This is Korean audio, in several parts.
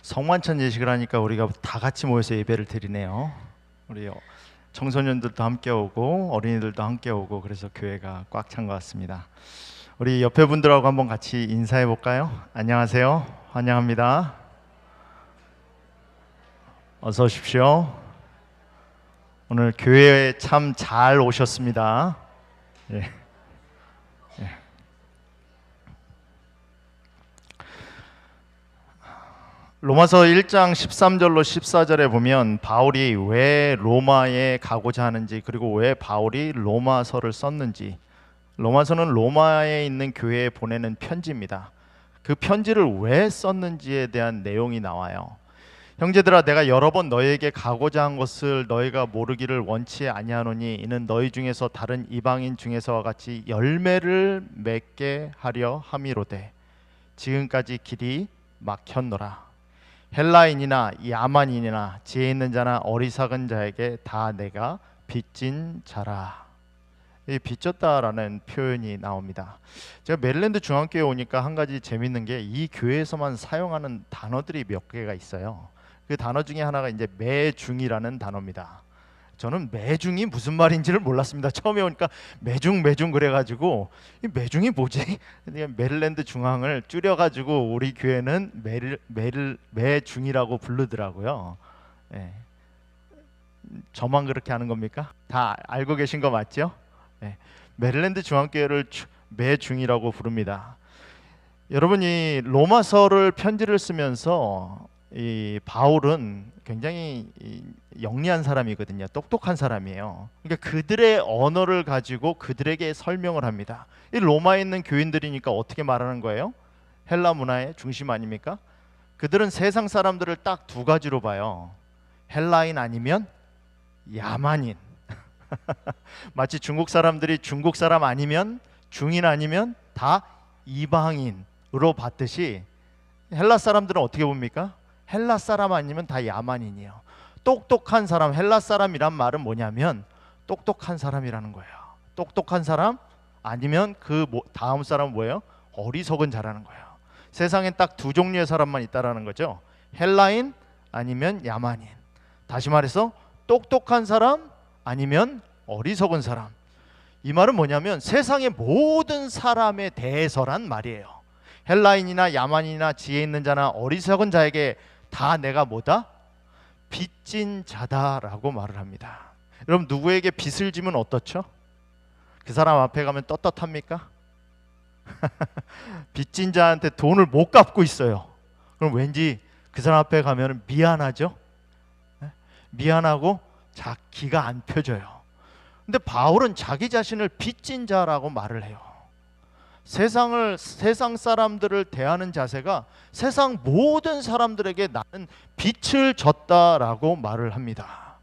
성만찬 예식을 하니까 우리가 다 같이 모여서 예배를 드리네요. 우리 청소년들도 함께 오고 어린이들도 함께 오고 그래서 교회가 꽉 찬 것 같습니다. 우리 옆에 분들하고 한번 같이 인사해 볼까요? 안녕하세요. 환영합니다. 어서 오십시오. 오늘 교회에 참 잘 오셨습니다. 예. 로마서 1장 13절로 14절에 보면 바울이 왜 로마에 가고자 하는지, 그리고 왜 바울이 로마서를 썼는지, 로마서는 로마에 있는 교회에 보내는 편지입니다. 그 편지를 왜 썼는지에 대한 내용이 나와요. 형제들아, 내가 여러 번 너희에게 가고자 한 것을 너희가 모르기를 원치 아니하노니 이는 너희 중에서 다른 이방인 중에서와 같이 열매를 맺게 하려 함이로되 지금까지 길이 막혔노라. 헬라인이나 야만인이나 지혜 있는 자나 어리석은 자에게 다 내가 빚진 자라. 이 빚졌다라는 표현이 나옵니다. 제가 메릴랜드 중앙교회 오니까 한 가지 재밌는 게 이 교회에서만 사용하는 단어들이 몇 개가 있어요. 그 단어 중에 하나가 이제 매중이라는 단어입니다. 저는 매중이 무슨 말인지를 몰랐습니다. 처음에 오니까 매중 그래가지고 이 매중이 뭐지? 메릴랜드 중앙을 줄여가지고 우리 교회는 매중이라고 부르더라고요. 예. 저만 그렇게 하는 겁니까? 다 알고 계신 거 맞죠? 예. 메릴랜드 중앙교회를 매중이라고 부릅니다. 여러분이 로마서를 편지를 쓰면서 이 바울은 굉장히 영리한 사람이거든요. 똑똑한 사람이에요. 그러니까 그들의 언어를 가지고 그들에게 설명을 합니다. 이 로마에 있는 교인들이니까 어떻게 말하는 거예요? 헬라 문화의 중심 아닙니까? 그들은 세상 사람들을 딱 두 가지로 봐요. 헬라인 아니면 야만인. 마치 중국 사람들이 중국 사람 아니면 중인 아니면 다 이방인으로 봤듯이 헬라 사람들은 어떻게 봅니까? 헬라 사람 아니면 다 야만인이에요. 똑똑한 사람, 헬라 사람이란 말은 뭐냐면 똑똑한 사람이라는 거예요. 똑똑한 사람 아니면 그 다음 사람은 뭐예요? 어리석은 자라는 거예요. 세상엔 딱 두 종류의 사람만 있다라는 거죠. 헬라인 아니면 야만인. 다시 말해서 똑똑한 사람 아니면 어리석은 사람. 이 말은 뭐냐면 세상의 모든 사람에 대해서란 말이에요. 헬라인이나 야만인이나 지혜 있는 자나 어리석은 자에게 다 내가 뭐다? 빚진 자다라고 말을 합니다. 여러분, 누구에게 빚을 지면 어떻죠? 그 사람 앞에 가면 떳떳합니까? 빚진 자한테 돈을 못 갚고 있어요. 그럼 왠지 그 사람 앞에 가면 미안하죠? 미안하고 기가 안 펴져요. 근데 바울은 자기 자신을 빚진 자라고 말을 해요. 세상 사람들을 대하는 자세가 세상 모든 사람들에게 나는 빚을 졌다라고 말을 합니다.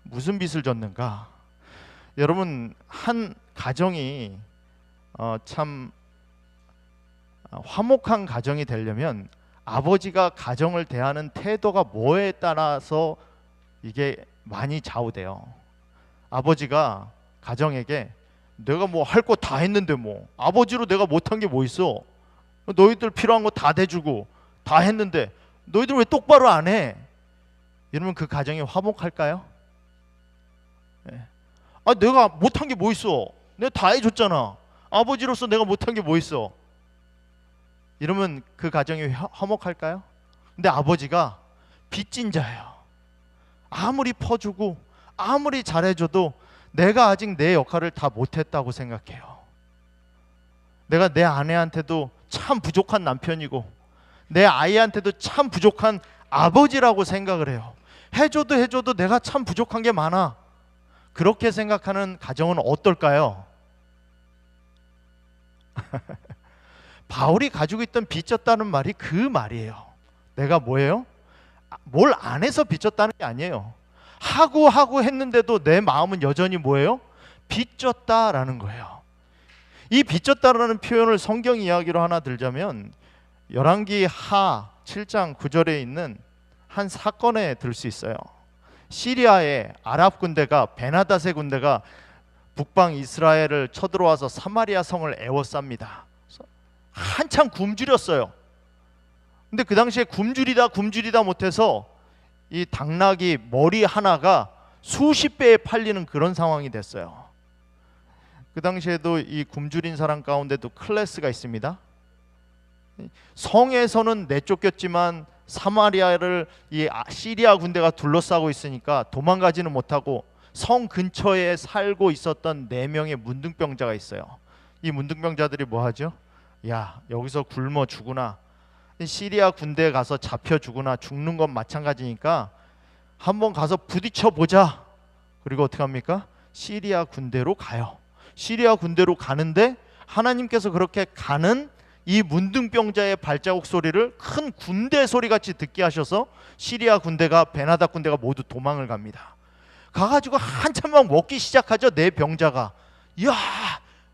무슨 빚을 졌는가? 여러분, 한 가정이 참 화목한 가정이 되려면 아버지가 가정을 대하는 태도가 뭐에 따라서 이게 많이 좌우돼요. 아버지가 가정에게 내가 뭐 할 거 다 했는데 뭐 아버지로 내가 못한 게 뭐 있어? 너희들 필요한 거 다 대주고 다 했는데 너희들 왜 똑바로 안 해? 이러면 그 가정이 화목할까요? 네. 아, 내가 못한 게 뭐 있어? 내가 다 해줬잖아. 아버지로서 내가 못한 게 뭐 있어? 이러면 그 가정이 화목할까요? 근데 아버지가 빚진 자예요. 아무리 퍼주고 아무리 잘해줘도 내가 아직 내 역할을 다 못했다고 생각해요. 내가 내 아내한테도 참 부족한 남편이고 내 아이한테도 참 부족한 아버지라고 생각을 해요. 해줘도 내가 참 부족한 게 많아. 그렇게 생각하는 가정은 어떨까요? 바울이 가지고 있던 빚졌다는 말이 그 말이에요. 내가 뭐예요? 뭘 안 해서 빚졌다는 게 아니에요. 하고 했는데도 내 마음은 여전히 뭐예요? 빚졌다라는 거예요. 이 빚졌다라는 표현을 성경 이야기로 하나 들자면 열왕기 하 7장 9절에 있는 한 사건에 들 수 있어요. 시리아의 아랍 군대가 베나닷의 군대가 북방 이스라엘을 쳐들어와서 사마리아 성을 에워쌉니다. 한참 굶주렸어요. 근데 그 당시에 굶주리다 못해서 이 당나귀 머리 하나가 수십 배에 팔리는 그런 상황이 됐어요. 그 당시에도 이 굶주린 사람 가운데도 클래스가 있습니다. 성에서는 내쫓겼지만 사마리아를 이 시리아 군대가 둘러싸고 있으니까 도망가지는 못하고 성 근처에 살고 있었던 4명의 문둥병자가 있어요. 이 문둥병자들이 뭐 하죠? 야, 여기서 굶어 죽으나 시리아 군대에 가서 잡혀 죽으나 죽는 건 마찬가지니까 한번 가서 부딪혀 보자. 그리고 어떻게 합니까? 시리아 군대로 가요. 시리아 군대로 가는데 하나님께서 그렇게 가는 이 문둥병자의 발자국 소리를 큰 군대 소리같이 듣게 하셔서 시리아 군대가 베나닥 군대가 모두 도망을 갑니다. 가가지고 한참만 먹기 시작하죠. 내 병자가. 이야,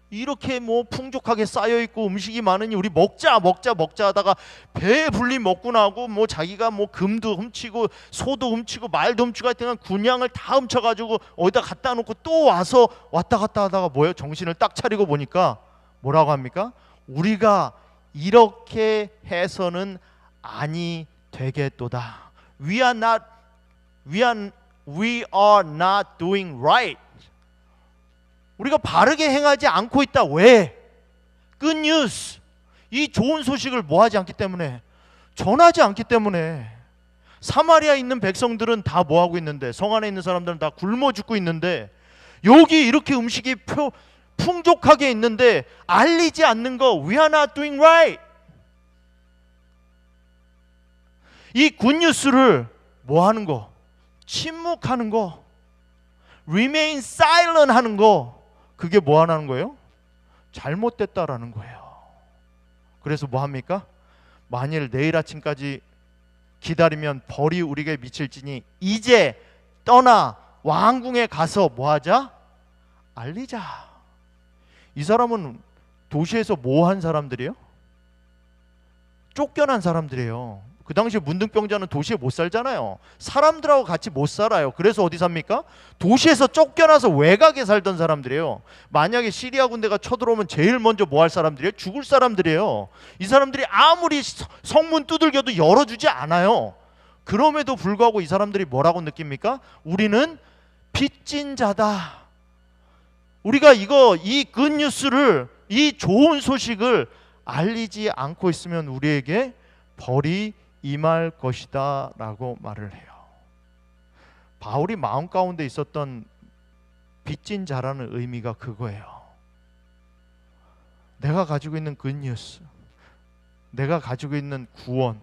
이렇게 뭐 풍족하게 쌓여있고 음식이 많으니 우리 먹자 하다가 배에 불리 먹고 나고 뭐 자기가 뭐 금도 훔치고 소도 훔치고 말도 훔치고 하여튼 군량을 다 훔쳐가지고 어디다 갖다 놓고 또 와서 왔다 갔다 하다가 뭐예요? 정신을 딱 차리고 보니까 뭐라고 합니까? 우리가 이렇게 해서는 아니 되겠도다. We are not doing right. 우리가 바르게 행하지 않고 있다. 왜? Good news. 이 좋은 소식을 뭐 하지 않기 때문에, 전하지 않기 때문에. 사마리아에 있는 백성들은 다 뭐 하고 있는데, 성 안에 있는 사람들은 다 굶어 죽고 있는데, 여기 이렇게 음식이 풍족하게 있는데 알리지 않는 거, We are not doing right. 이 굿뉴스를 뭐 하는 거? 침묵하는 거, remain silent 하는 거, 그게 뭐 하는 거예요? 잘못됐다라는 거예요. 그래서 뭐 합니까? 만일 내일 아침까지 기다리면 벌이 우리에게 미칠지니 이제 떠나 왕궁에 가서 뭐 하자? 알리자. 이 사람은 도시에서 뭐 한 사람들이에요? 쫓겨난 사람들이에요. 그 당시 문둥병자는 도시에 못 살잖아요. 사람들하고 같이 못 살아요. 그래서 어디 삽니까? 도시에서 쫓겨나서 외곽에 살던 사람들이에요. 만약에 시리아 군대가 쳐들어오면 제일 먼저 뭐 할 사람들이에요? 죽을 사람들이에요. 이 사람들이 아무리 성문 두들겨도 열어주지 않아요. 그럼에도 불구하고 이 사람들이 뭐라고 느낍니까? 우리는 빚진 자다. 우리가 이 굿뉴스를, 이 좋은 소식을 알리지 않고 있으면 우리에게 벌이 임할 것이다 라고 말을 해요. 바울이 마음 가운데 있었던 빚진 자라는 의미가 그거예요. 내가 가지고 있는 굿뉴스, 내가 가지고 있는 구원,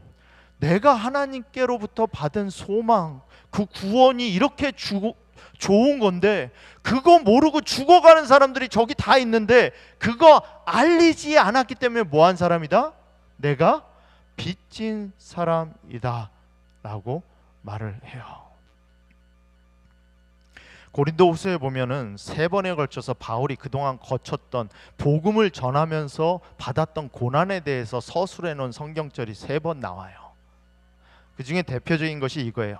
내가 하나님께로부터 받은 소망, 그 구원이 이렇게 좋은 건데 그거 모르고 죽어가는 사람들이 저기 다 있는데 그거 알리지 않았기 때문에 뭐한 사람이다? 내가 빚진 사람이다 라고 말을 해요. 고린도후서에 보면은 3번에 걸쳐서 바울이 그동안 거쳤던 복음을 전하면서 받았던 고난에 대해서 서술해 놓은 성경절이 3번 나와요. 그 중에 대표적인 것이 이거예요.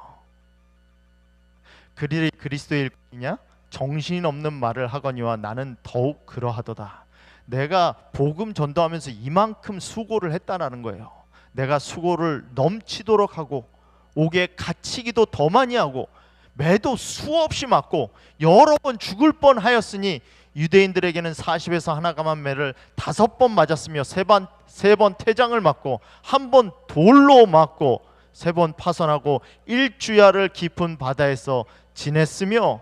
그리스도의 일꾼이냐? 정신없는 말을 하거니와 나는 더욱 그러하도다. 내가 복음 전도하면서 이만큼 수고를 했다라는 거예요. 내가 수고를 넘치도록 하고 옥에 갇히기도 더 많이 하고 매도 수없이 맞고 여러 번 죽을 뻔하였으니 유대인들에게는 40에서 하나 감한 매를 5번 맞았으며 3번 태장을 맞고 1번 돌로 맞고 3번 파선하고 1주야를 깊은 바다에서 지냈으며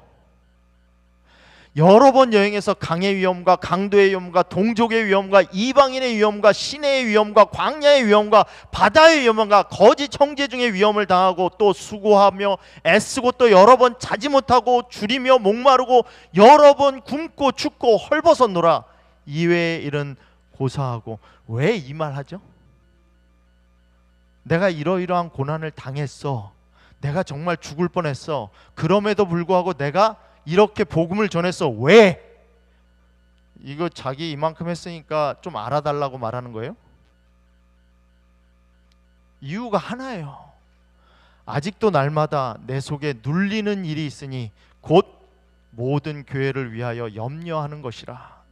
여러 번 여행해서 강의 위험과 강도의 위험과 동족의 위험과 이방인의 위험과 시내의 위험과 광야의 위험과 바다의 위험과 거짓 형제 중의 위험을 당하고 또 수고하며 애쓰고 또 여러 번 자지 못하고 줄이며 목마르고 여러 번 굶고 춥고 헐벗었노라. 이외의 일은 고사하고. 왜 이 말 하죠? 내가 이러이러한 고난을 당했어. 내가 정말 죽을 뻔했어. 그럼에도 불구하고 내가 이렇게 복음을 전했어. 왜? 이거 자기 이만큼 했으니까 좀 알아달라고 말하는 거예요? 이유가 하나예요. 아직도 날마다 내 속에 눌리는 일이 있으니 곧 모든 교회를 위하여 염려하는 것이라.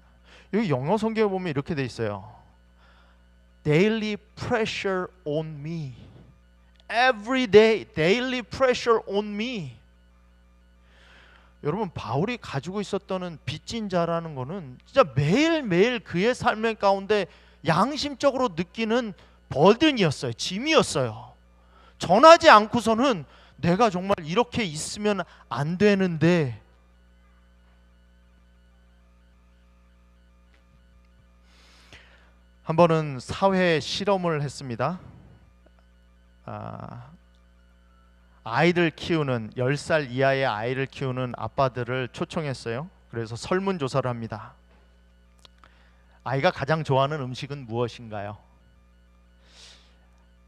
여기 영어 성경에 보면 이렇게 돼 있어요. daily pressure on me. Every day, daily pressure on me. 여러분, 바울이 가지고 있었던 빚진 자라는 거는 진짜 매일매일 그의 삶의 가운데 양심적으로 느끼는 버든이었어요. 짐이었어요. 전하지 않고서는 내가 정말 이렇게 있으면 안 되는데, 한 번은 사회 실험을 했습니다. 아이들 키우는 10살 이하의 아이를 키우는 아빠들을 초청했어요. 그래서 설문조사를 합니다. 아이가 가장 좋아하는 음식은 무엇인가요?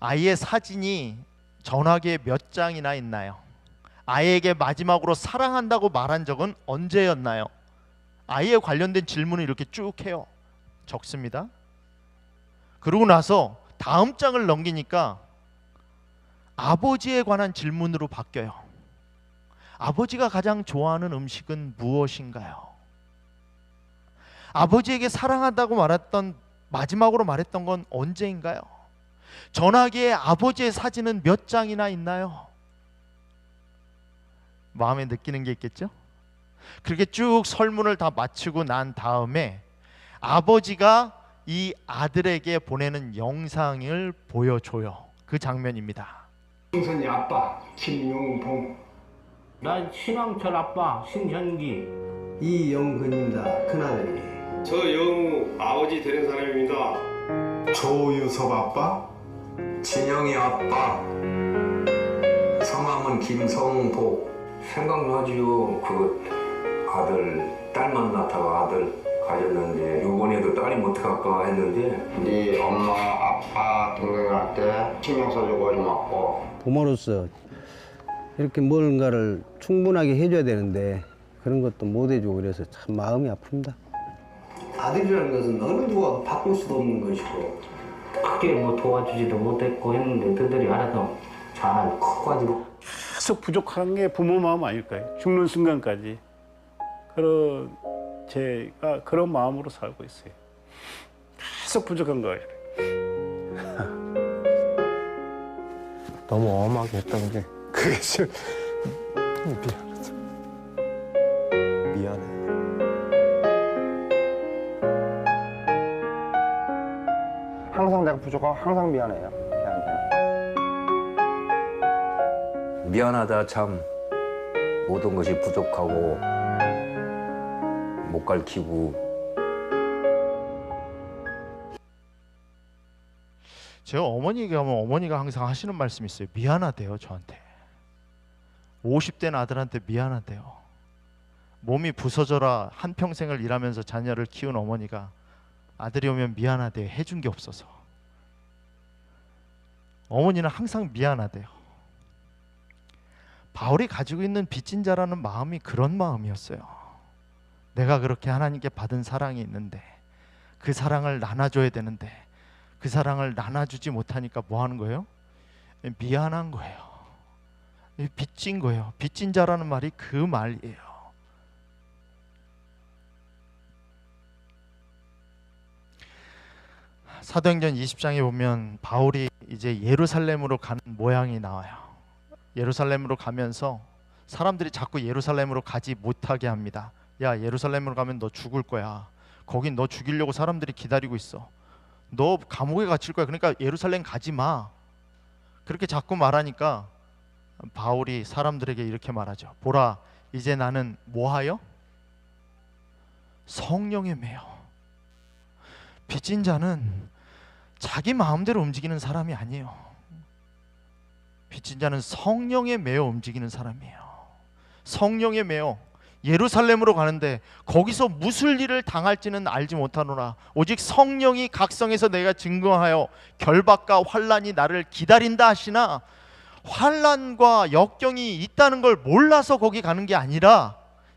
아이의 사진이 전화기에 몇 장이나 있나요? 아이에게 마지막으로 사랑한다고 말한 적은 언제였나요? 아이에 관련된 질문을 이렇게 쭉 해요. 적습니다. 그러고 나서 다음 장을 넘기니까 아버지에 관한 질문으로 바뀌어요. 아버지가 가장 좋아하는 음식은 무엇인가요? 아버지에게 사랑한다고 말했던, 마지막으로 말했던 건 언제인가요? 전화기에 아버지의 사진은 몇 장이나 있나요? 마음에 느끼는 게 있겠죠? 그렇게 쭉 설문을 다 마치고 난 다음에 아버지가 이 아들에게 보내는 영상을 보여줘요. 그 장면입니다. 승선이 아빠 김용봉, 나 신왕철 아빠 신현기. 이영근입니다. 큰아들이. 저 영우 아버지 되는 사람입니다. 조유섭 아빠, 진영이 아빠. 성함은 김성복. 생각나지요. 그 아들, 딸만 낳다가 아들 가졌는데 이번에도 딸이 못할까 했는데 네 엄마, 아빠, 동생한테 신경 써주고 고맙고. 부모로서 이렇게 뭔가를 충분하게 해줘야 되는데 그런 것도 못 해주고 그래서 참 마음이 아픕니다. 아들이라는 것은 어느 누가 바꿀 수도 없는 것이고 크게 뭐 도와주지도 못했고 했는데 그들이 알아서 잘 커가지고 계속 부족한 게 부모 마음 아닐까요? 죽는 순간까지 그런 제가 그런 마음으로 살고 있어요. 계속 부족한 거예요. 너무 엄하게 했던 게 그게 좀 미안하다. 미안해. 항상 내가 부족하고 항상 미안해요. 걔한테는. 미안하다 참. 모든 것이 부족하고 못 가르치고. 제 어머니가 하면 어머니가 항상 하시는 말씀이 있어요. 미안하대요, 저한테. 50된 아들한테 미안하대요. 몸이 부서져라 한평생을 일하면서 자녀를 키운 어머니가 아들이 오면 미안하대요. 해준 게 없어서. 어머니는 항상 미안하대요. 바울이 가지고 있는 빚진 자라는 마음이 그런 마음이었어요. 내가 그렇게 하나님께 받은 사랑이 있는데 그 사랑을 나눠줘야 되는데 그 사랑을 나눠주지 못하니까 뭐 하는 거예요? 미안한 거예요. 빚진 거예요. 빚진 자라는 말이 그 말이에요. 사도행전 20장에 보면 바울이 이제 예루살렘으로 가는 모양이 나와요. 예루살렘으로 가면서 사람들이 자꾸 예루살렘으로 가지 못하게 합니다. 야, 예루살렘으로 가면 너 죽을 거야. 거긴 너 죽이려고 사람들이 기다리고 있어. 너 감옥에 갇힐 거야. 그러니까 예루살렘 가지 마. 그렇게 자꾸 말하니까 바울이 사람들에게 이렇게 말하죠. 보라, 이제 나는 뭐하여? 성령에 매여. 빚진 자는 자기 마음대로 움직이는 사람이 아니에요. 빚진 자는 성령에 매여 움직이는 사람이에요. 성령에 매여 예루살렘으로 가는데 거기서 무슨 일을 당할지는 알지 못하노라. 오직 성령이 각성해서 내가 증거하여 결박과 환난이 나를 기다린다 하시나, 환난과 역경이 있다는 걸 몰라서 거기 가는 게 아니라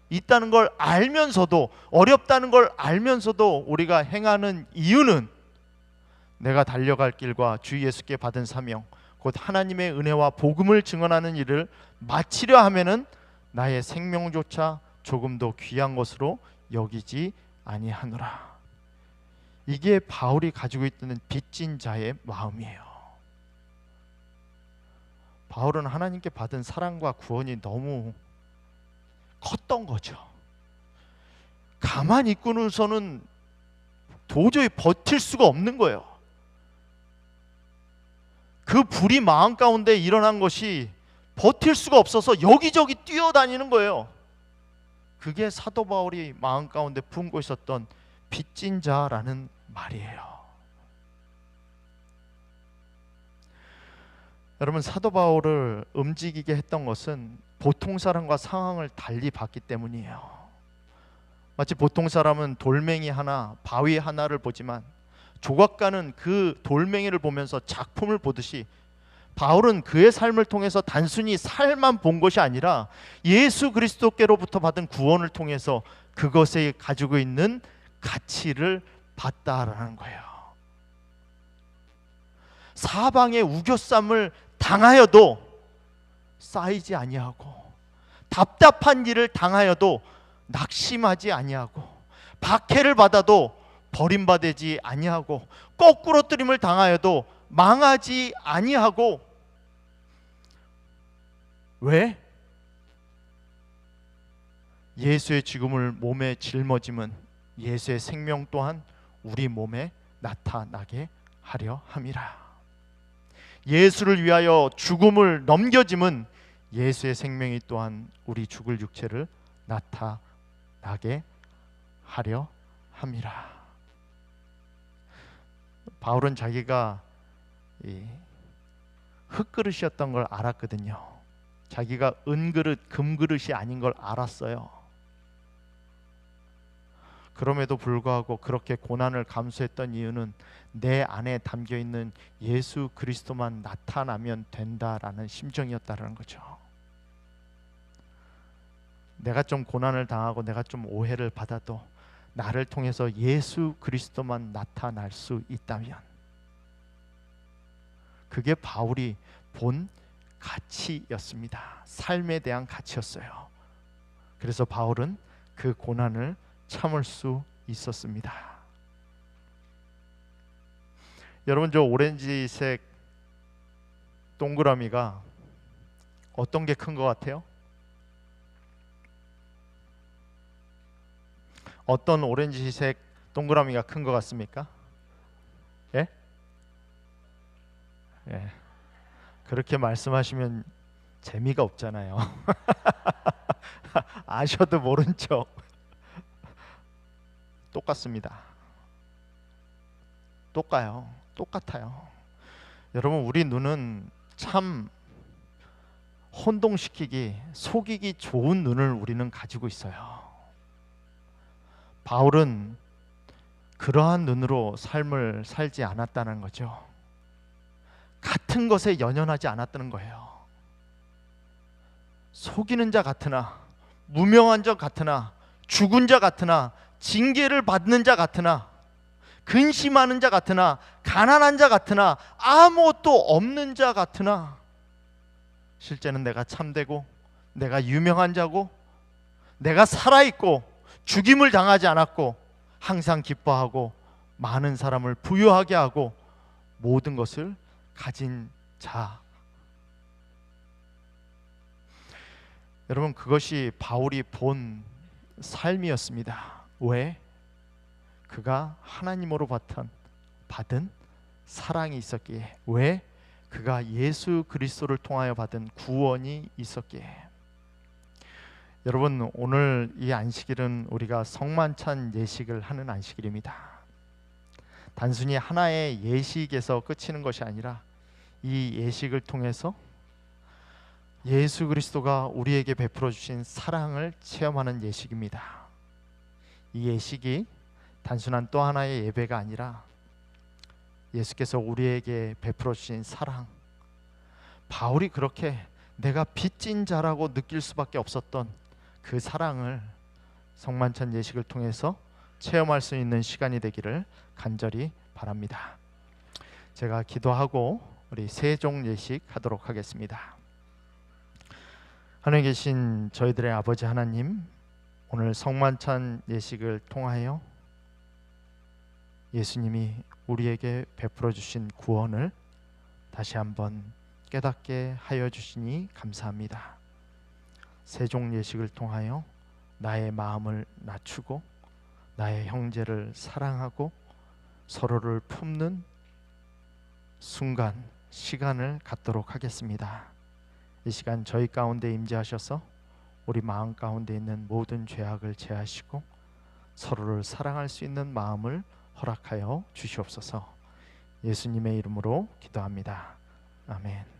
있다는 걸 알면서도, 어렵다는 걸 알면서도 우리가 행하는 이유는 내가 달려갈 길과 주 예수께 받은 사명, 곧 하나님의 은혜와 복음을 증언하는 일을 마치려 하면은 나의 생명조차 조금도 귀한 것으로 여기지 아니하노라. 이게 바울이 가지고 있던 빚진 자의 마음이에요. 바울은 하나님께 받은 사랑과 구원이 너무 컸던 거죠. 가만히 있고서는 도저히 버틸 수가 없는 거예요. 그 불이 마음 가운데 일어난 것이 버틸 수가 없어서 여기저기 뛰어다니는 거예요. 그게 사도 바울이 마음 가운데 품고 있었던 빚진 자라는 말이에요. 여러분, 사도 바울을 움직이게 했던 것은 보통 사람과 상황을 달리 봤기 때문이에요. 마치 보통 사람은 돌멩이 하나, 바위 하나를 보지만 조각가는 그 돌멩이를 보면서 작품을 보듯이 바울은 그의 삶을 통해서 단순히 살만 본 것이 아니라 예수 그리스도께로부터 받은 구원을 통해서 그것에 가지고 있는 가치를 봤다라는 거예요. 사방의 우겨쌈을 당하여도 쌓이지 아니하고, 답답한 일을 당하여도 낙심하지 아니하고, 박해를 받아도 버림받지 아니하고, 거꾸로 뜨림을 당하여도 망하지 아니하고. 왜? 예수의 죽음을 몸에 짊어짐은 예수의 생명 또한 우리 몸에 나타나게 하려 함이라. 예수를 위하여 죽음을 넘겨짐은 예수의 생명이 또한 우리 죽을 육체를 나타나게 하려 함이라. 바울은 자기가 흙그릇이었던 걸 알았거든요. 자기가 은그릇, 금그릇이 아닌 걸 알았어요. 그럼에도 불구하고 그렇게 고난을 감수했던 이유는 내 안에 담겨있는 예수 그리스도만 나타나면 된다라는 심정이었다는 거죠. 내가 좀 고난을 당하고 내가 좀 오해를 받아도 나를 통해서 예수 그리스도만 나타날 수 있다면, 그게 바울이 본 가치였습니다. 삶에 대한 가치였어요. 그래서 바울은 그 고난을 참을 수 있었습니다. 여러분, 저 오렌지색 동그라미가 어떤 게 큰 것 같아요? 어떤 오렌지색 동그라미가 큰 것 같습니까? 예? 예. 그렇게 말씀하시면 재미가 없잖아요. 아셔도 모른 척. 똑같습니다. 똑같아요. 여러분, 우리 눈은 참 혼동시키기, 속이기 좋은 눈을 우리는 가지고 있어요. 바울은 그러한 눈으로 삶을 살지 않았다는 거죠. 같은 것에 연연하지 않았다는 거예요. 속이는 자 같으나, 무명한 자 같으나, 죽은 자 같으나, 징계를 받는 자 같으나, 근심하는 자 같으나, 가난한 자 같으나, 아무것도 없는 자 같으나, 실제는 내가 참되고 내가 유명한 자고 내가 살아있고 죽임을 당하지 않았고 항상 기뻐하고 많은 사람을 부유하게 하고 모든 것을 가진 자. 여러분, 그것이 바울이 본 삶이었습니다. 왜? 그가 하나님으로 받은 사랑이 있었기에. 왜? 그가 예수 그리스도를 통하여 받은 구원이 있었기에. 여러분, 오늘 이 안식일은 우리가 성만찬 예식을 하는 안식일입니다. 단순히 하나의 예식에서 그치는 것이 아니라 이 예식을 통해서 예수 그리스도가 우리에게 베풀어 주신 사랑을 체험하는 예식입니다. 이 예식이 단순한 또 하나의 예배가 아니라 예수께서 우리에게 베풀어 주신 사랑, 바울이 그렇게 내가 빚진 자라고 느낄 수밖에 없었던 그 사랑을 성만찬 예식을 통해서 체험할 수 있는 시간이 되기를 간절히 바랍니다. 제가 기도하고 우리 세종 예식 하도록 하겠습니다. 하늘에 계신 저희들의 아버지 하나님, 오늘 성만찬 예식을 통하여 예수님이 우리에게 베풀어 주신 구원을 다시 한번 깨닫게 하여 주시니 감사합니다. 세종 예식을 통하여 나의 마음을 낮추고 나의 형제를 사랑하고 서로를 품는 순간, 시간을 갖도록 하겠습니다. 이 시간 저희 가운데 임재하셔서 우리 마음 가운데 있는 모든 죄악을 제하시고 서로를 사랑할 수 있는 마음을 허락하여 주시옵소서. 예수님의 이름으로 기도합니다. 아멘.